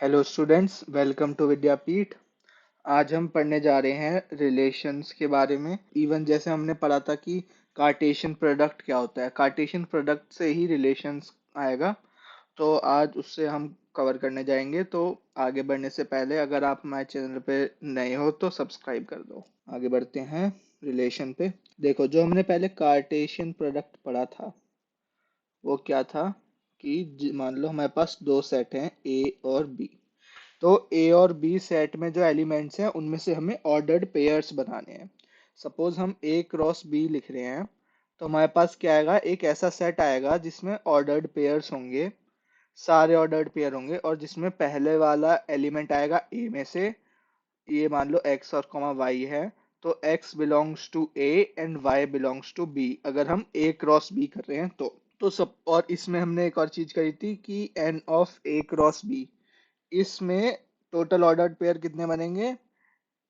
Hello students, welcome to विद्यापीठ। आज हम पढ़ने जा रहे हैं रिलेशंस के बारे में। इवन जैसे हमने पढ़ा था कि कार्टेशियन प्रोडक्ट क्या होता है, कार्टेशियन प्रोडक्ट से ही रिलेशंस आएगा। तो आज उससे हम कवर करने जाएंगे। तो आगे बढ़ने से पहले अगर आप हमारे चैनल पे नए हो तो सब्सक्राइब कर दो। आगे बढ़ते हैं रिलेशन पे। देखो, जो हमने पहले कार्टेशियन प्रोडक्ट पढ़ा था वो क्या था कि मान लो हमारे पास दो सेट हैं ए और बी। तो ए और बी सेट में जो एलिमेंट्स हैं उनमें से हमें ऑर्डर्ड पेयर्स बनाने हैं। सपोज हम ए क्रॉस बी लिख रहे हैं, तो हमारे पास क्या आएगा, एक ऐसा सेट आएगा जिसमें ऑर्डर्ड पेयर्स होंगे, सारे ऑर्डर्ड पेयर होंगे, और जिसमें पहले वाला एलिमेंट आएगा ए में से। ये मान लो एक्स और कॉमा वाई है, तो x belongs to A and y belongs to B, अगर हम ए क्रॉस बी कर रहे हैं तो सब। और इसमें हमने एक और चीज करी थी कि n of A cross B, इसमें टोटल ऑर्डर्ड पेयर कितने बनेंगे,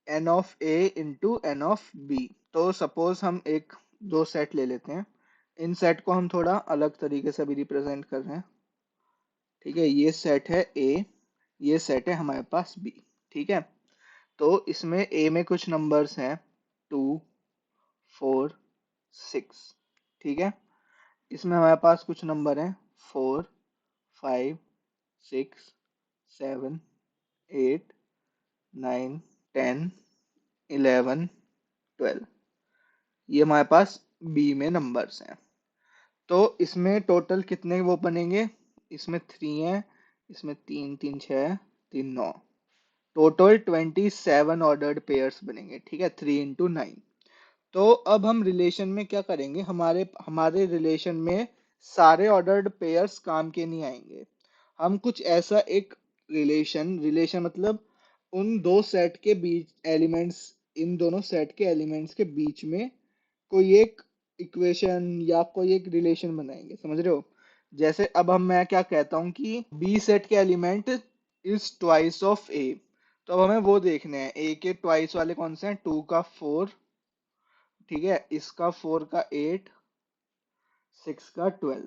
n of A into n of B. तो सपोज हम एक दो सेट ले लेते हैं, इन सेट को हम थोड़ा अलग तरीके से भी रिप्रेजेंट कर रहे हैं। ठीक है, ये सेट है ए, ये सेट है हमारे पास बी। ठीक है, तो इसमें ए में कुछ नंबर्स हैं 2, 4, 6। ठीक है, इसमें हमारे पास कुछ नंबर हैं 4, 5, 6, 7, 8, 9, 10, 11, 12। ये हमारे पास बी में नंबर्स हैं। तो इसमें टोटल कितने वो बनेंगे, इसमें 3 है, इसमें 3 3 6 3 9, टोटल 27 ऑर्डर्ड पेयर्स बनेंगे। ठीक है, 3 इंटू 9। तो अब हम रिलेशन में क्या करेंगे, हमारे हमारे रिलेशन में सारे ऑर्डर्ड पेयर्स काम के नहीं आएंगे। हम कुछ ऐसा एक रिलेशन रिलेशन मतलब उन दो सेट के बीच एलिमेंट्स, इन दोनों सेट के एलिमेंट्स के बीच में कोई एक इक्वेशन या कोई एक रिलेशन बनाएंगे। समझ रहे हो? जैसे अब हम मैं क्या कहता हूँ कि बी सेट के एलिमेंट इज ट्वाइस ऑफ ए। तो अब हमें वो देखने हैं, ए के ट्वाइस वाले कौन से हैं, 2 का 4, ठीक है, इसका 4 का 8, 6 का 12।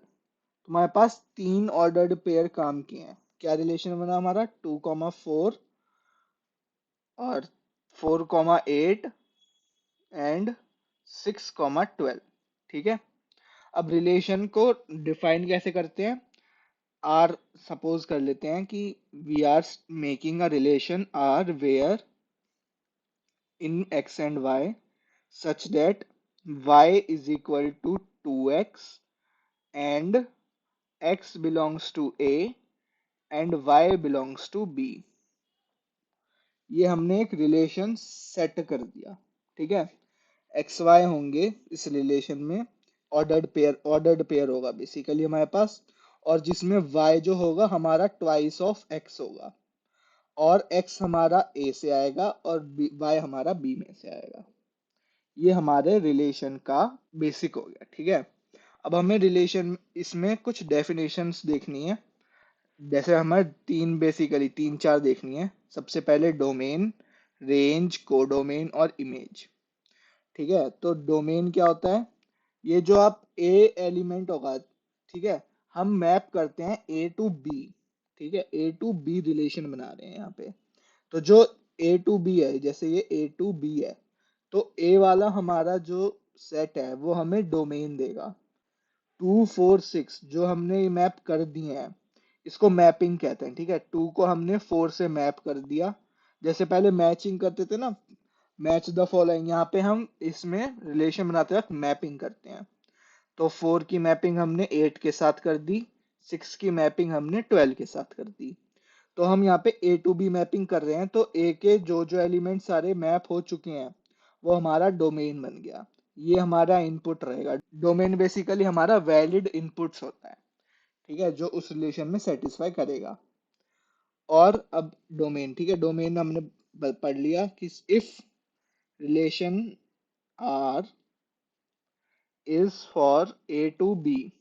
तुम्हारे पास तीन ऑर्डर्ड पेयर काम किए हैं। क्या रिलेशन बना हमारा, 2,4 और 4,8 एंड 6,12। ठीक है, अब रिलेशन को डिफाइन कैसे करते हैं, आर सपोज कर लेते हैं कि we are making a relation R where in X and Y such that y is equal to 2x and x belongs to A and y belongs to B। ये हमने एक रिलेशन सेट कर दिया। ठीक है, एक्स वाई होंगे इस relation में, ऑर्डर्ड पेयर होगा बेसिकली हमारे पास, और जिसमें y जो होगा हमारा ट्वाइस ऑफ x होगा, और x हमारा a से आएगा और y हमारा b में से आएगा। ये हमारे रिलेशन का बेसिक हो गया। ठीक है, अब हमें रिलेशन इसमें कुछ डेफिनेशंस देखनी है। जैसे हमें बेसिकली तीन चार देखनी है। सबसे पहले डोमेन, रेंज, कोडोमेन और इमेज। ठीक है, तो डोमेन क्या होता है, ये जो आप ए एलिमेंट होगा, ठीक है, हम मैप करते हैं ए टू बी। ठीक है, ए टू बी रिलेशन बना रहे हैं यहाँ पे। तो जो ए टू बी है, जैसे ये ए टू बी है, तो ए वाला हमारा जो सेट है वो हमें डोमेन देगा। 2 4 6 जो हमने मैप कर दिए हैं, इसको मैपिंग कहते हैं। ठीक है, 2 को हमने 4 से मैप कर दिया, जैसे पहले मैचिंग करते थे ना, मैच द फॉलोइंग, यहाँ पे हम इसमें रिलेशन बनाते वक्त मैपिंग करते हैं। तो 4 की मैपिंग हमने 8 के साथ कर दी, 6 की मैपिंग हमने 12 के साथ कर दी। तो हम यहाँ पे ए टू बी मैपिंग कर रहे हैं, तो ए के जो जो एलिमेंट सारे मैप हो चुके हैं वो हमारा डोमेन बन गया। ये हमारा इनपुट रहेगा। डोमेन बेसिकली हमारा वैलिड इनपुट्स होता है। ठीक है, जो उस रिलेशन में सेटिस्फाई करेगा। और अब डोमेन, ठीक है, डोमेन हमने पढ़ लिया कि if relation R is for A to B,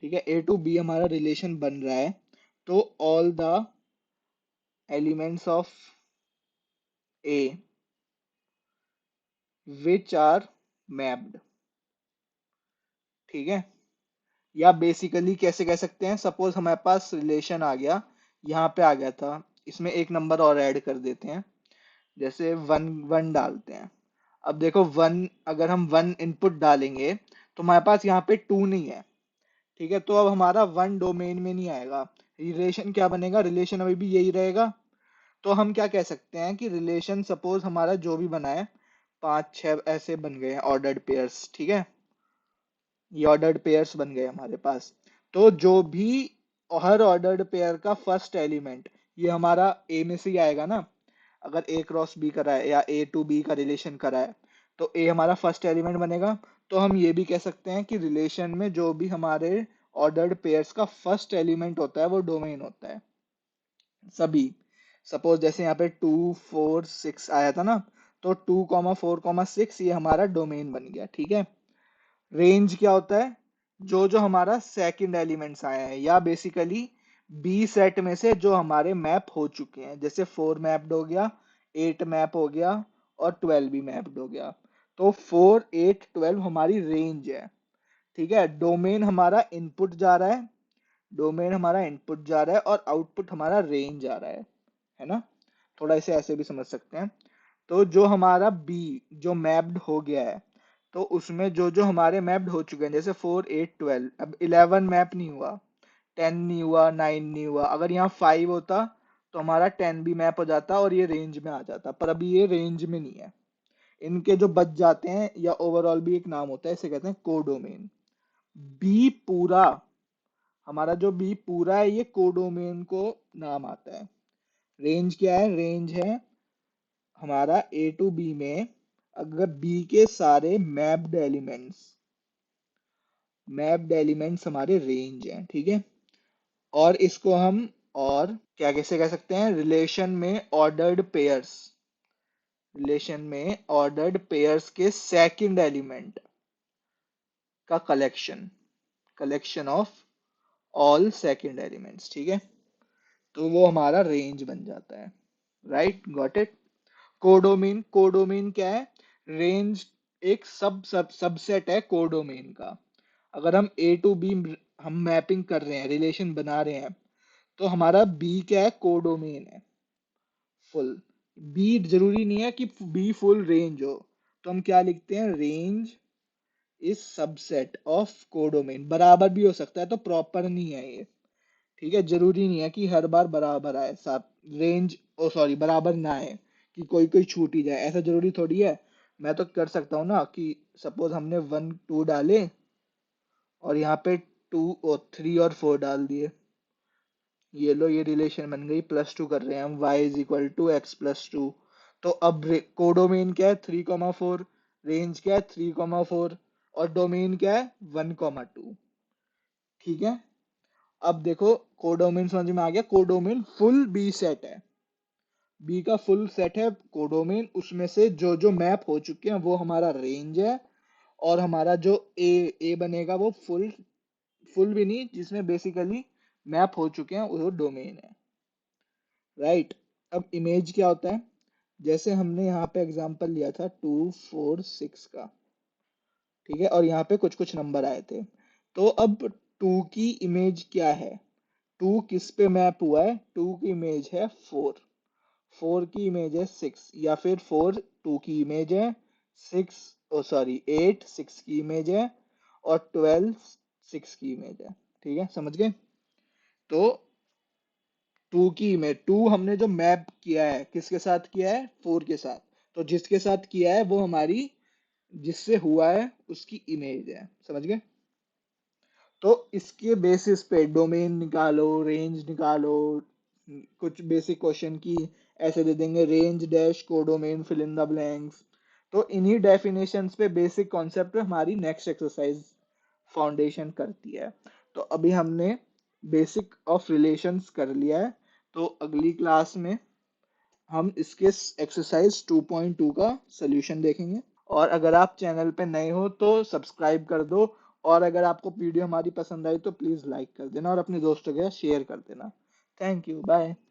ठीक है, ए टू बी हमारा रिलेशन बन रहा है, तो all the elements of A which are mapped. ठीक है, या बेसिकली कैसे कह सकते हैं, सपोज हमारे पास रिलेशन आ गया, यहाँ पे आ गया था, इसमें एक नंबर और ऐड कर देते हैं, जैसे वन वन डालते हैं। अब देखो वन, अगर हम वन इनपुट डालेंगे तो हमारे पास यहाँ पे टू नहीं है, ठीक है, तो अब हमारा वन डोमेन में नहीं आएगा। रिलेशन क्या बनेगा, रिलेशन अभी भी यही रहेगा। तो हम क्या कह सकते हैं कि रिलेशन सपोज हमारा जो भी बना है, पांच छह ऐसे बन गए हैं ऑर्डर्ड पेयर्स, ठीक है, ये ऑर्डर्ड पेयर्स बन गए हमारे पास। तो जो भी हर ऑर्डर्ड पेयर का फर्स्ट एलिमेंट, ये हमारा ए में से ही आएगा ना, अगर ए क्रॉस बी करा है या ए टू बी का रिलेशन करा है तो ए हमारा फर्स्ट एलिमेंट बनेगा। तो हम ये भी कह सकते हैं कि रिलेशन में जो भी हमारे ऑर्डर्ड पेयर्स का फर्स्ट एलिमेंट होता है वो डोमेन होता है, सभी। सपोज जैसे यहाँ पे 2 4 6 आया था ना, तो 2 4 6 ये हमारा डोमेन बन गया, ठीक है। रेंज क्या होता है, जो जो हमारा सेकंड एलिमेंट्स आए हैं, या बेसिकली बी सेट में से जो हमारे मैप हो चुके हैं, जैसे 4 मैप्ड हो गया, 8 मैप हो गया, और 12 भी मैप्ड हो गया। तो 4 8 12 हमारी रेंज है, ठीक है। डोमेन हमारा इनपुट जा रहा है, डोमेन हमारा इनपुट जा रहा है और आउटपुट हमारा रेंज आ रहा है ना। थोड़ा इसे ऐसे भी समझ सकते हैं। तो जो हमारा बी जो मैप्ड हो गया है, तो उसमें जो जो हमारे मैप्ड हो चुके हैं, जैसे 4 8 12, अब 11 मैप नहीं हुआ, 10 नहीं हुआ, 9 नहीं हुआ। अगर यहाँ 5 होता तो हमारा 10 भी मैप हो जाता और ये रेंज में आ जाता, पर अभी ये रेंज में नहीं है। इनके जो बच जाते हैं, या ओवरऑल भी एक नाम होता है, इसे कहते हैं कोडोमेन। बी पूरा, हमारा जो बी पूरा है ये कोडोमेन को नाम आता है। रेंज क्या है, रेंज है हमारा ए टू बी में अगर बी के सारे मैप्ड एलिमेंट्स हमारे रेंज हैं, ठीक है। और इसको हम और क्या कैसे कह सकते हैं, रिलेशन में ऑर्डर्ड पेयर्स के सेकंड एलिमेंट का collection of all second elements, ठीक है। तो वो हमारा रेंज बन जाता है। Right, got it. कोडोमेन क्या है, रेंज एक सबसेट है कोडोमेन का। अगर हम ए टू बी हम मैपिंग कर रहे हैं, रिलेशन बना रहे हैं, तो हमारा बी क्या है, कोडोमेन है फुल। बी जरूरी नहीं है कि बी फुल रेंज हो, तो हम क्या लिखते हैं, range is subset of codomain. बराबर भी हो सकता है, तो प्रॉपर नहीं है ये, ठीक है। जरूरी नहीं है कि हर बार बराबर आए, साथ रेंज ओ सॉरी बराबर ना आए, कि कोई कोई छूट ही जाए, ऐसा जरूरी थोड़ी है। मैं तो कर सकता हूँ ना कि सपोज हमने 1 2 डाले और यहाँ पे 2 और 3 और 4 डाल दिए, ये लो ये रिलेशन बन गई, +2 कर रहे हैं हम, y = x + 2। तो अब कोडोमेन क्या है, 3 4, रेंज क्या है, 3 4, और डोमेन क्या है, 1 2, ठीक है। अब देखो कोडोमेन समझ में आ गया, कोडोमेन फुल बी सेट है, बी का फुल सेट है कोडोमेन, उसमें से जो जो मैप हो चुके हैं वो हमारा रेंज है। और हमारा जो ए बनेगा वो फुल फुल भी नहीं, जिसमें बेसिकली मैप हो चुके हैं वो डोमेन है। राइट। अब इमेज क्या होता है, जैसे हमने यहाँ पे एग्जांपल लिया था 2 4 6 का, ठीक है, और यहाँ पे कुछ कुछ नंबर आए थे। तो अब टू की इमेज क्या है, टू किस पे मैप हुआ है, टू की इमेज है 4, 4 की इमेज है 6, या फिर 4 2 की इमेज है, 6 ओ सॉरी 8 6 की इमेज है, और 12 6 की इमेज है, ठीक है, समझ गए। तो टू की इमेज, टू हमने जो मैप किया है किसके साथ किया है, 4 के साथ। तो जिसके साथ किया है वो हमारी, जिससे हुआ है उसकी इमेज है, समझ गए। तो इसके बेसिस पे डोमेन निकालो, रेंज निकालो, कुछ बेसिक क्वेश्चन की ऐसे दे देंगे, range dash codomain fill in the blanks. तो इन्हीं डेफिनेशंस पे बेसिक कॉन्सेप्ट पे हमारी नेक्स्ट एक्सरसाइज फाउंडेशन करती है। तो अभी हमने बेसिक ऑफ रिलेशंस कर लिया है, तो अगली क्लास में हम इसके एक्सरसाइज 2.2 का सॉल्यूशन देखेंगे। और अगर आप चैनल पे नए हो तो सब्सक्राइब कर दो, और अगर आपको वीडियो हमारी पसंद आई तो प्लीज़ लाइक कर देना और अपने दोस्तों के साथ शेयर कर देना। Thank you, bye.